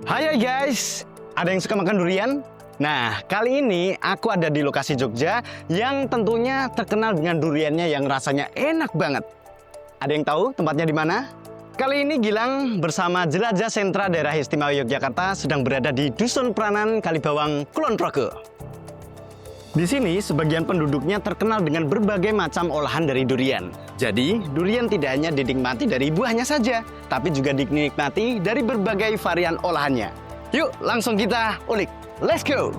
Hai guys, ada yang suka makan durian? Nah, kali ini aku ada di lokasi Jogja yang tentunya terkenal dengan duriannya yang rasanya enak banget. Ada yang tahu tempatnya di mana? Kali ini Gilang bersama Jelajah Sentra Daerah Istimewa Yogyakarta sedang berada di Dusun Pranan, Kalibawang, Kulon Progo. Di sini, sebagian penduduknya terkenal dengan berbagai macam olahan dari durian. Jadi, durian tidak hanya dinikmati dari buahnya saja, tapi juga dinikmati dari berbagai varian olahannya. Yuk, langsung kita ulik. Let's go!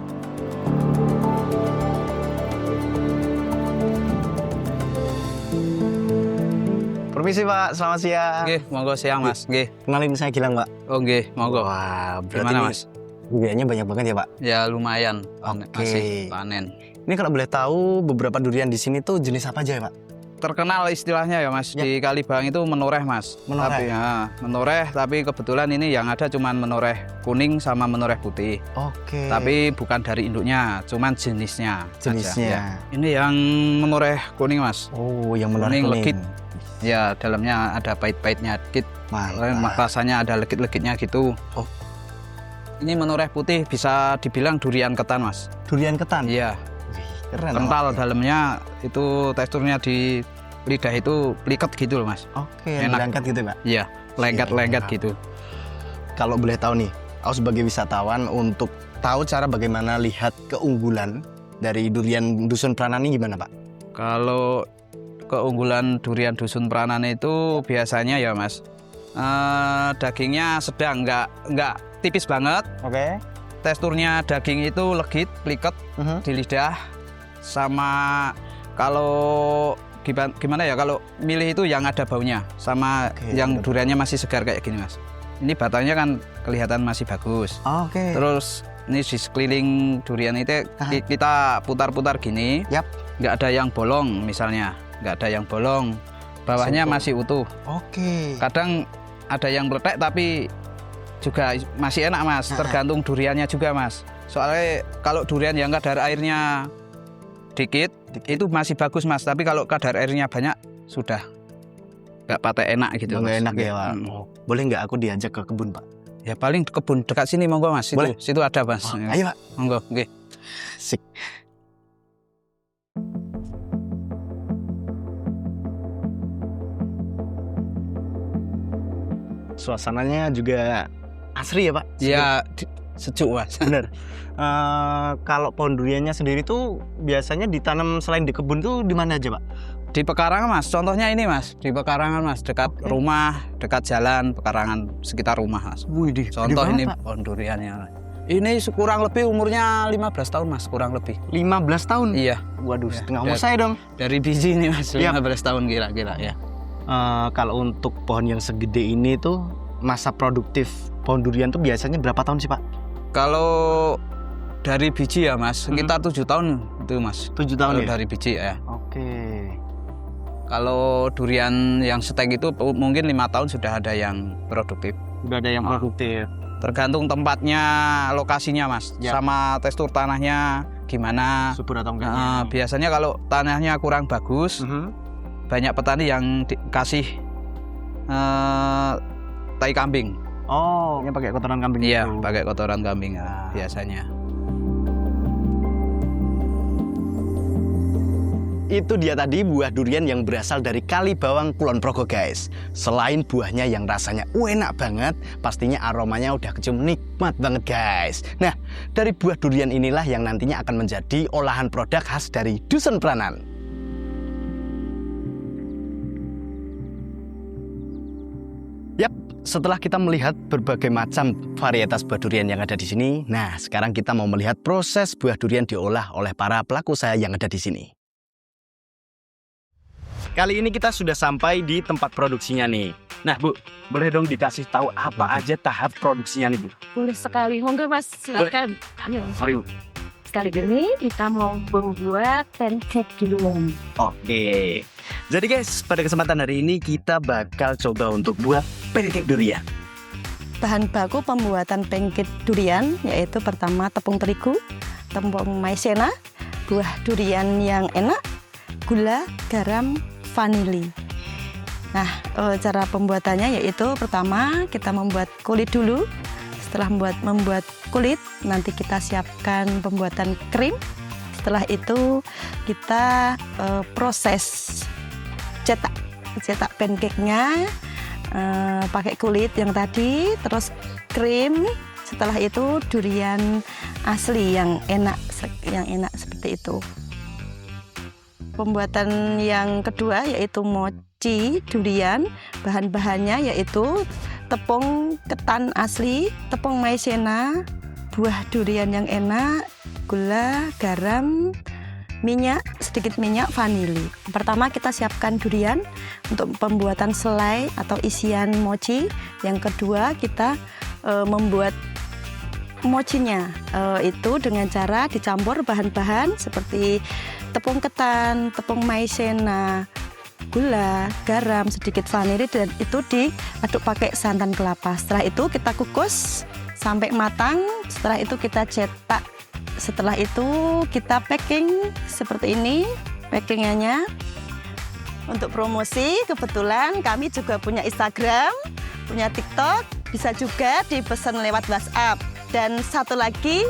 Permisi Pak, selamat siang. Oke, monggo siang Mas. Oke. Kenalin saya Gilang Pak. Oke, monggo. Wah, berarti Gimana ini Mas? duriannya banyak banget ya Pak? Ya lumayan. Oke. Masih panen. Ini kalau boleh tahu beberapa durian di sini tuh jenis apa aja ya Pak? Terkenal istilahnya ya Mas, Ya. di Kalibawang itu menoreh Mas. Menoreh? Tapi, menoreh, tapi kebetulan ini yang ada cuman menoreh kuning sama menoreh putih. Oke. Tapi bukan dari induknya, cuman jenisnya. Jenisnya. Aja, ya. Ini yang menoreh kuning Mas. Oh, yang menoreh Kuning kuning. legit. Ya, dalamnya ada pahit-pahitnya dikit. Mantap. Rasanya ada legit-legitnya gitu. Oh. Ini menoreh putih bisa dibilang durian ketan Mas. Durian ketan? Iya. Keren. Kental Pak. dalamnya itu teksturnya di lidah itu liket gitu loh Mas. Oke, Enak. lengket gitu Pak? Iya, lengket-lengket Siap. gitu. Kalau boleh tahu nih, aku sebagai wisatawan untuk tahu cara bagaimana lihat keunggulan dari durian Dusun Pranan ini gimana Pak? Kalau keunggulan durian Dusun Pranan itu biasanya ya Mas, dagingnya sedang, nggak tipis banget. Oke. Teksturnya daging itu legit, liket di lidah. Sama kalau gimana ya, kalau milih itu yang ada baunya, sama Oke, yang bener. duriannya masih segar kayak gini Mas. Ini batangnya kan kelihatan masih bagus. Oke. Terus ini di sekeliling durian itu Aha. kita putar-putar gini, Yap. nggak ada yang bolong misalnya, nggak ada yang bolong, bawahnya masih utuh. Oke. Kadang ada yang meletek tapi juga masih enak Mas, Aha. tergantung duriannya juga Mas. Soalnya kalau durian yang kadar airnya dikit, itu masih bagus Mas, tapi kalau kadar airnya banyak sudah nggak patek enak gitu. Nggak Mas. enak ya Pak? Hmm. Oh, boleh nggak aku diajak ke kebun Pak? Ya paling kebun dekat sini monggo Mas. Boleh. Situ ada Mas. Oh, ayo Pak. Monggo, nggih. Sik. Suasananya juga asri ya Pak? Ya sejuk Mas. Bener. Kalau pohon duriannya sendiri tuh biasanya ditanam selain di kebun tuh di mana aja Pak? Di pekarangan Mas, contohnya ini Mas, di pekarangan Mas, dekat Oke. rumah, dekat jalan, pekarangan sekitar rumah Mas. Wih, Contoh ini pohon duriannya. Ini kurang lebih umurnya 15 tahun Mas, kurang lebih. 15 tahun? Iya, Waduh, Ya, setengah umur dari- saya dong. dari biji ini Mas, Iya. 15 tahun kira-kira ya. Kalau untuk pohon yang segede ini tuh masa produktif pohon durian tuh biasanya berapa tahun sih Pak? Kalau dari biji ya Mas, sekitar 7 tahun itu Mas. 7 tahun Kalau ya? dari biji ya. Oke. Kalau durian yang stek itu mungkin 5 tahun sudah ada yang produktif. Udah ada yang produktif. Tergantung tempatnya, lokasinya Mas, Ya. sama tekstur tanahnya gimana. Subur atau enggak? Biasanya kalau tanahnya kurang bagus, banyak petani yang kasih tai kambing. Oh, yang pakai kotoran kambing Iya, itu. pakai kotoran kambing Ah. biasanya. Itu dia tadi buah durian yang berasal dari Kalibawang Kulon Progo guys. Selain buahnya yang rasanya enak banget, pastinya aromanya udah kecium nikmat banget guys. Nah, dari buah durian inilah yang nantinya akan menjadi olahan produk khas dari Dusun Pranan. Yap, setelah kita melihat berbagai macam varietas buah durian yang ada di sini, nah sekarang kita mau melihat proses buah durian diolah oleh para pelaku usaha yang ada di sini. Kali ini kita sudah sampai di tempat produksinya nih. Nah Bu, boleh dong dikasih tahu apa aja tahap produksinya nih Bu? Boleh sekali, monggo Mas, silakan. Ayo. Sorry Bu. Sekali ini kita mau membuat pancake dulu. Oke. Jadi guys, pada kesempatan hari ini kita bakal coba untuk buat pancake durian. Bahan baku pembuatan pancake durian yaitu pertama tepung terigu, tepung maizena, buah durian yang enak, gula, garam, vanili. Nah, cara pembuatannya yaitu pertama kita membuat kulit dulu. Setelah membuat kulit, nanti kita siapkan pembuatan krim. Setelah itu kita proses cetak pancake-nya pakai kulit yang tadi, terus krim. Setelah itu durian asli yang enak seperti itu. Pembuatan yang kedua yaitu mochi durian. Bahan-bahannya yaitu tepung ketan asli, tepung maizena, buah durian yang enak, gula, garam, minyak, sedikit minyak, vanili. Pertama kita siapkan durian untuk pembuatan selai atau isian mochi. Yang kedua kita membuat mochinya itu dengan cara dicampur bahan-bahan seperti tepung ketan, tepung maizena, gula, garam, sedikit vanili, dan itu diaduk pakai santan kelapa. Setelah itu kita kukus sampai matang. Setelah itu kita cetak. Setelah itu kita packing seperti ini packingannya. Untuk promosi kebetulan kami juga punya Instagram, punya TikTok, bisa juga dipesan lewat WhatsApp. Dan satu lagi,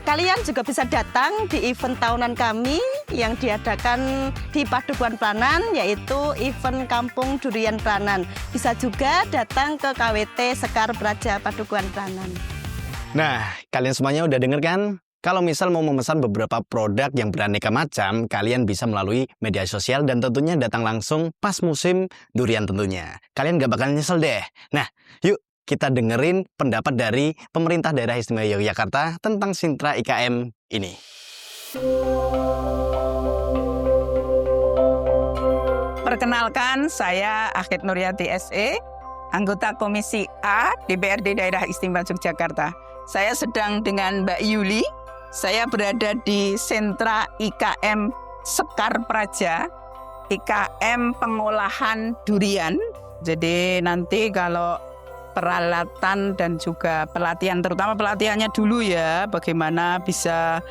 kalian juga bisa datang di event tahunan kami yang diadakan di Padukuhan Pranan, yaitu event Kampung Durian Pranan. Bisa juga datang ke KWT Sekar Praja Padukuhan Pranan. Nah, kalian semuanya udah denger kan? Kalau misal mau memesan beberapa produk yang beraneka macam, kalian bisa melalui media sosial dan tentunya datang langsung pas musim durian tentunya. Kalian gak bakal nyesel deh. Nah, yuk kita dengerin pendapat dari pemerintah daerah istimewa Yogyakarta tentang Sintra IKM ini. Perkenalkan, saya Akid Nuryati SE, anggota Komisi A DPRD Daerah Istimewa Yogyakarta. Saya sedang dengan Mbak Yuli. Saya berada di Sentra IKM Sekar Praja, IKM pengolahan durian. Jadi nanti kalau peralatan dan juga pelatihan, terutama pelatihannya dulu ya, bagaimana bisa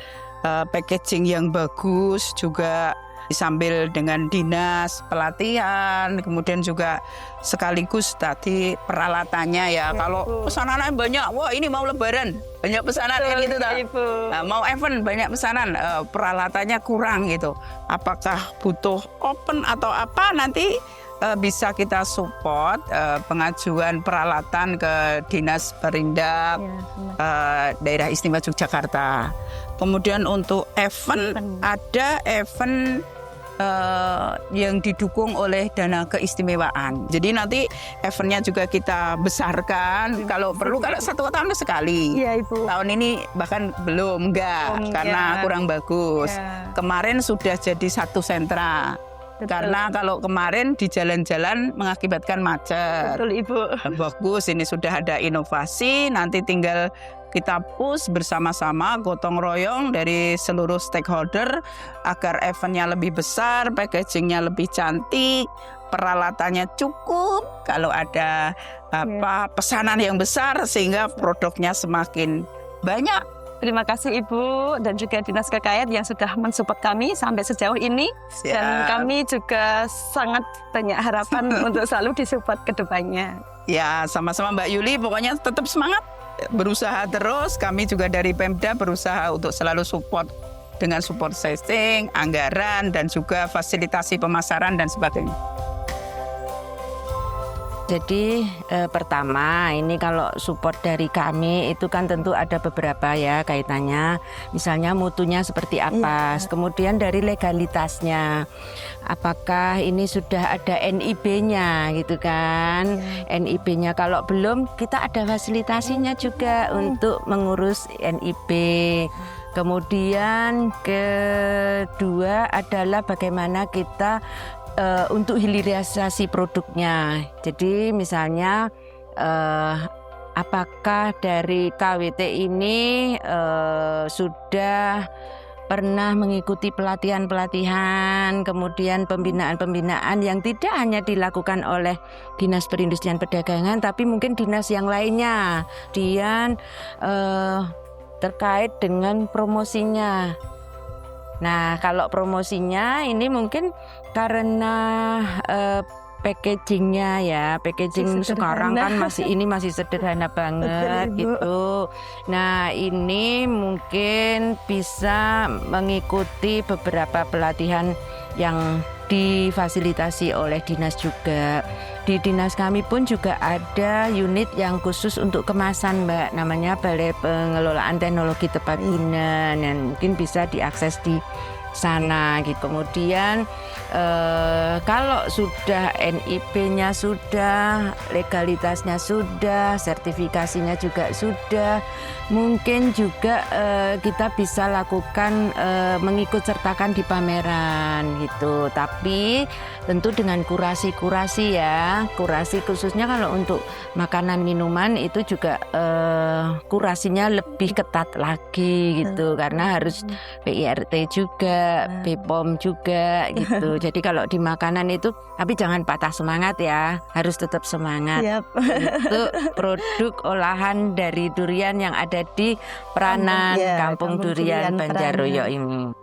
packaging yang bagus, juga sambil dengan dinas pelatihan, kemudian juga sekaligus tadi peralatannya ya. Kalau pesanannya banyak, wah ini mau lebaran, banyak pesanan kan gitu tak? Nah, mau event banyak pesanan, peralatannya kurang gitu. Apakah butuh open atau apa, nanti bisa kita support pengajuan peralatan ke Dinas Perindak Daerah Istimewa Yogyakarta. Kemudian untuk event, ada event yang didukung oleh dana keistimewaan. Jadi nanti eventnya juga kita besarkan. Kalau perlu kan 1 tahun sekali. Iya, Ibu. Tahun ini bahkan belum, enggak, karena kurang bagus. Ya. Kemarin sudah jadi 1 sentra. Betul. Karena kalau kemarin di jalan-jalan mengakibatkan macet. Betul, Ibu. Bagus, ini sudah ada inovasi, nanti tinggal kita push bersama-sama, gotong royong dari seluruh stakeholder agar eventnya lebih besar, packagingnya lebih cantik, peralatannya cukup, kalau ada pesanan yang besar sehingga produknya semakin banyak. Terima kasih Ibu dan juga Dinas KKN yang sudah mensupport kami sampai sejauh ini. Siap. Dan kami juga sangat banyak harapan untuk selalu disupport ke depannya. Ya, sama-sama Mbak Yuli, pokoknya tetap semangat, berusaha terus. Kami juga dari Pemda berusaha untuk selalu support dengan support setting, anggaran, dan juga fasilitasi pemasaran dan sebagainya. Jadi pertama ini kalau support dari kami itu kan tentu ada beberapa ya kaitannya, misalnya mutunya seperti apa, kemudian dari legalitasnya, apakah ini sudah ada NIB-nya gitu kan, NIB-nya kalau belum kita ada fasilitasinya juga untuk mengurus NIB. Kemudian kedua adalah bagaimana kita untuk hilirisasi produknya. Jadi misalnya apakah dari KWT ini sudah pernah mengikuti pelatihan-pelatihan, kemudian pembinaan-pembinaan yang tidak hanya dilakukan oleh Dinas Perindustrian Perdagangan, tapi mungkin dinas yang lainnya. Kemudian terkait dengan promosinya. Nah, kalau promosinya ini mungkin karena packagingnya ya, packaging sekarang kan masih sederhana banget gitu. Nah ini mungkin bisa mengikuti beberapa pelatihan yang difasilitasi oleh dinas juga. Di dinas kami pun juga ada unit yang khusus untuk kemasan Mbak, namanya Balai Pengelolaan Teknologi Tepat Guna, dan mungkin bisa diakses di sana gitu. Kemudian kalau sudah NIP-nya sudah, legalitasnya sudah, sertifikasinya juga sudah, mungkin juga kita bisa lakukan mengikut sertakan di pameran gitu. Tapi tentu dengan kurasi ya, kurasi khususnya kalau untuk makanan minuman itu juga kurasinya lebih ketat lagi gitu, karena harus PIRT juga, BPOM juga gitu. Jadi kalau di makanan itu, tapi jangan patah semangat ya, harus tetap semangat. Untuk produk olahan dari durian yang ada di Pranan, Kampung Durian Banjaroyo ini.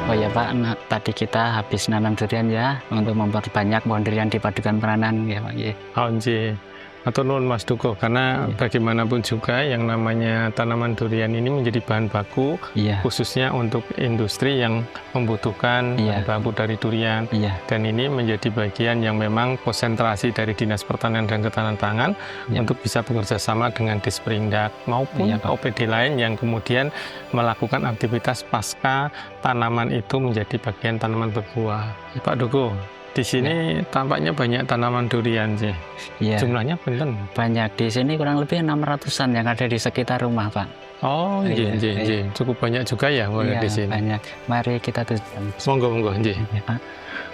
Oh ya Pak, nah, tadi kita habis nanam durian ya untuk memperbanyak pohon durian di Padukan Pranan ya Pak. Oh nggih. Matur nuwun Mas Dukuh, karena bagaimanapun juga yang namanya tanaman durian ini menjadi bahan baku khususnya untuk industri yang membutuhkan bahan baku dari durian. Dan ini menjadi bagian yang memang konsentrasi dari Dinas Pertanian dan Ketahanan Pangan untuk bisa bekerja sama dengan Disperindak maupun OPD lain yang kemudian melakukan aktivitas pasca tanaman itu menjadi bagian tanaman berbuah. Pak Dukuh, di sini tampaknya banyak tanaman durian sih. Jumlahnya pinten? Banyak, di sini kurang lebih 600-an yang ada di sekitar rumah Pak. Oh, nggih. Cukup banyak juga ya di sini. Banyak. Mari kita tunjukkan. Monggo, nggih. Pak.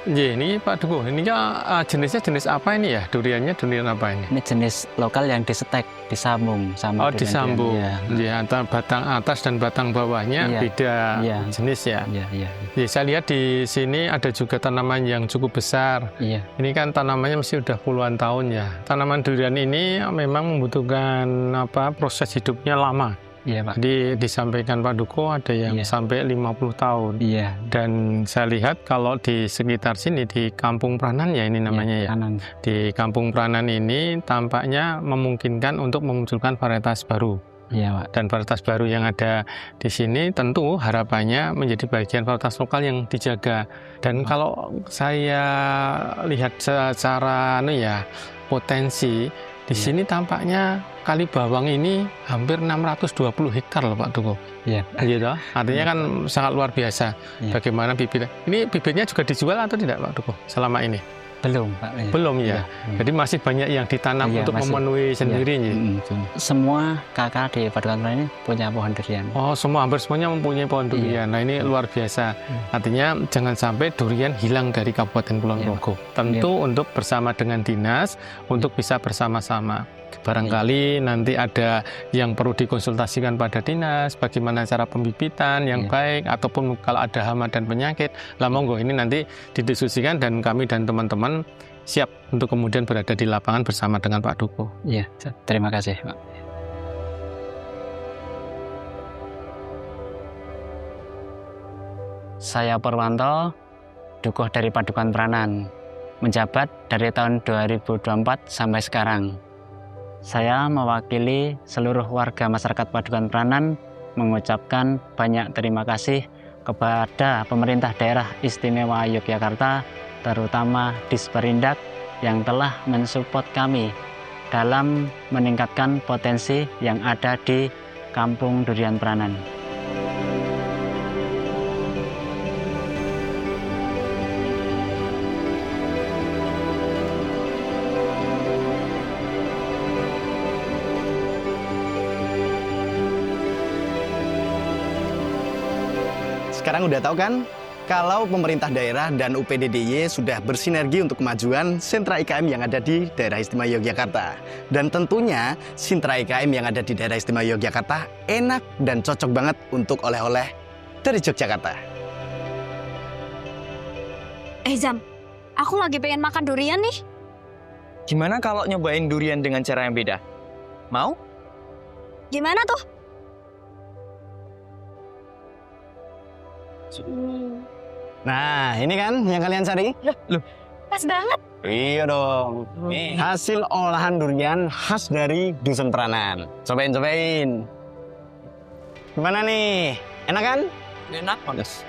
Nggih, ini Pak Dukuh, ini jenisnya jenis apa ini ya? Duriannya durian apa ini? Ini jenis lokal yang disetek, disambung sama durian. Disambung. Ya, antara batang atas dan batang bawahnya beda jenis ya. Ya, saya lihat di sini ada juga tanaman yang cukup besar. Ini kan tanamannya mesti udah puluhan tahun ya. Tanaman durian ini memang membutuhkan proses hidupnya lama. Pak. Jadi disampaikan Pak Dukuh ada yang sampai 50 tahun. Dan saya lihat kalau di sekitar sini di Kampung Pranan ya ini namanya Di Kampung Pranan ini tampaknya memungkinkan untuk memunculkan varietas baru. Pak. Dan varietas baru yang ada di sini tentu harapannya menjadi bagian varietas lokal yang dijaga. Dan kalau saya lihat secara potensi di sini tampaknya Kali Bawang ini hampir 620 hektar loh Pak Dukuh. Gitu. Artinya kan sangat luar biasa. Bagaimana bibit? Ini bibitnya juga dijual atau tidak Pak Dukuh selama ini? Belum Pak. Belum ya. Jadi masih banyak yang ditanam untuk memenuhi sendiri. Semua kakak di Padukan Pranan ini punya pohon durian. Oh, hampir semuanya mempunyai pohon durian. Nah, ini luar biasa. Artinya jangan sampai durian hilang dari Kabupaten Kulon Progo. Tentu untuk bersama dengan dinas untuk bisa bersama-sama. Barangkali nanti ada yang perlu dikonsultasikan pada dinas, bagaimana cara pembibitan yang baik, ataupun kalau ada hama dan penyakit, monggo ini nanti didiskusikan dan kami dan teman-teman siap untuk kemudian berada di lapangan bersama dengan Pak Dukuh. Terima kasih Pak. Saya Purwanto, Dukuh dari Padukan Pranan, menjabat dari tahun 2024 sampai sekarang. Saya mewakili seluruh warga masyarakat Padukan Pranan mengucapkan banyak terima kasih kepada pemerintah daerah istimewa Yogyakarta, terutama Disperindak yang telah mensupport kami dalam meningkatkan potensi yang ada di Kampung Durian Pranan. Sekarang udah tahu kan kalau pemerintah daerah dan UPD DIY sudah bersinergi untuk kemajuan sentra IKM yang ada di daerah istimewa Yogyakarta. Dan tentunya sentra IKM yang ada di daerah istimewa Yogyakarta enak dan cocok banget untuk oleh-oleh dari Yogyakarta. Zam, aku lagi pengen makan durian nih. Gimana kalau nyobain durian dengan cara yang beda? Mau? Gimana tuh? Nah, ini kan yang kalian cari? Pas banget. Iya dong. Nih, hasil olahan durian khas dari Dusun Pranan. Cobain. Gimana nih? Enak kan? Enak, Mas.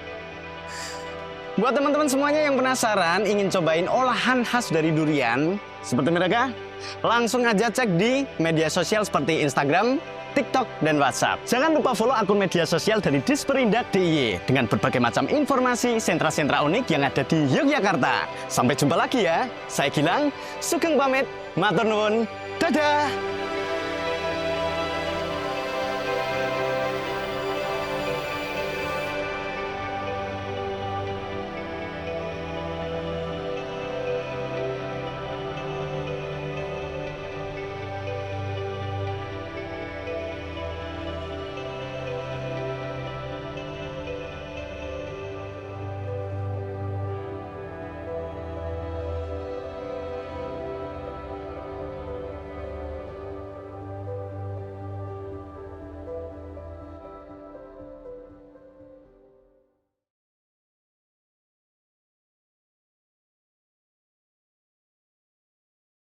Buat teman-teman semuanya yang penasaran ingin cobain olahan khas dari durian seperti mereka, langsung aja cek di media sosial seperti Instagram, TikTok, dan WhatsApp. Jangan lupa follow akun media sosial dari Disperindak DIY dengan berbagai macam informasi sentra-sentra unik yang ada di Yogyakarta. Sampai jumpa lagi ya. Saya Gilang, Sugeng pamit, matur nuwun, dadah.